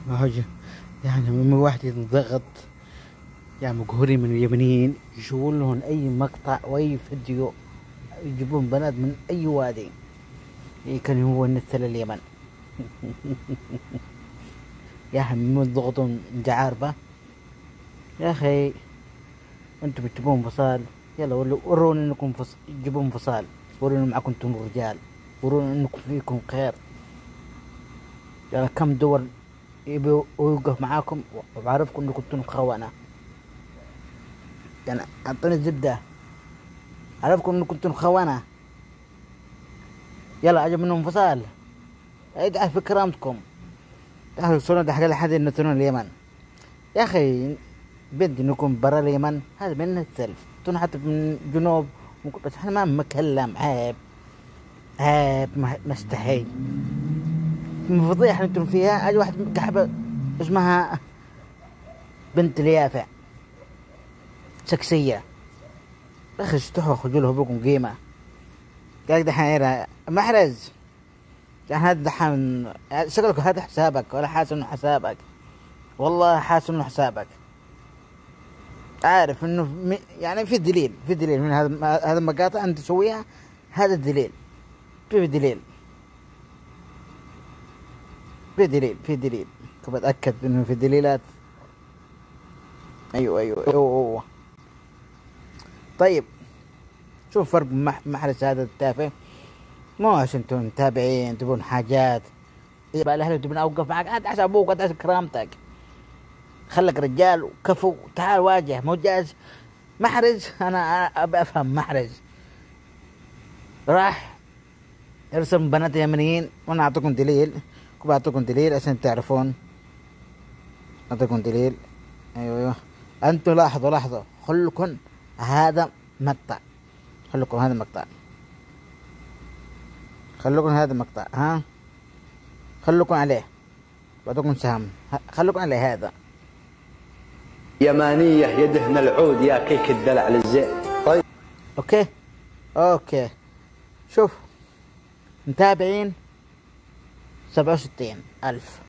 ما هو يعني لما واحد ينضغط يعني مقهورين من اليمنيين يشوفون لهم اي مقطع واي فيديو، يجيبون بنات من اي وادي كان هو مثل اليمن. يا اخي من يضغطون جعاربة. يا اخي انتم تجيبون فصال، يلا وروني انكم تجيبون فصال، وروني معكم انتم رجال، وروني انكم فيكم خير. يعني كم دول يبي يوقف معاكم وعارفكم انكم كنتم خونة. يعني اعطوني الزبدة، عرفكم انكم كنتم خونة. يلا عجب منهم فصال، ادعي في كرامتكم. تعالوا صورنا حق لحد ينتون اليمن. يا اخي بدي انكم برا اليمن هذا من السلف، انتم حتى من جنوب بس احنا ما مكلم. عيب عيب، ما استحي من فضيحة انتم فيها. اجي واحد قحبة اسمها بنت اليافع سكسية، يا اخي استحوا خذوا له بكم قيمة. قاعد دحين محرز هذا دحين شكلك هذا حسابك ولا حاسس انه حسابك؟ والله حاسس انه حسابك. عارف انه يعني في دليل، في دليل من هذا المقاطع انت تسويها. هذا الدليل، في دليل، في دليل، في دليل. بتأكد انه في دليلات. ايوه ايوه ايوه, أيوة. طيب شوف فرق محرز هذا التافه. مو عشان انتم متابعين تبون حاجات يبقى الاهل تبون اوقف معك. انت عشان ابوك وانت عشان كرامتك، خلك رجال وكفو. تعال واجه، مو جالس محرز. انا ابى افهم محرز راح يرسم بنات يمنيين، وانا اعطيكم دليل، بعطيكم دليل عشان تعرفون. اعطيكم دليل. ايوه ايوه انتم لاحظوا لاحظوا، خلكم هذا مقطع، خلكم هذا مقطع، خلكم هذا مقطع. ها خلكم عليه، بعطيكم سهم، خلكم عليه هذا. يمانية يدهن العود يا كيك الدلع للزين. طيب اوكي اوكي شوف متابعين 67,000.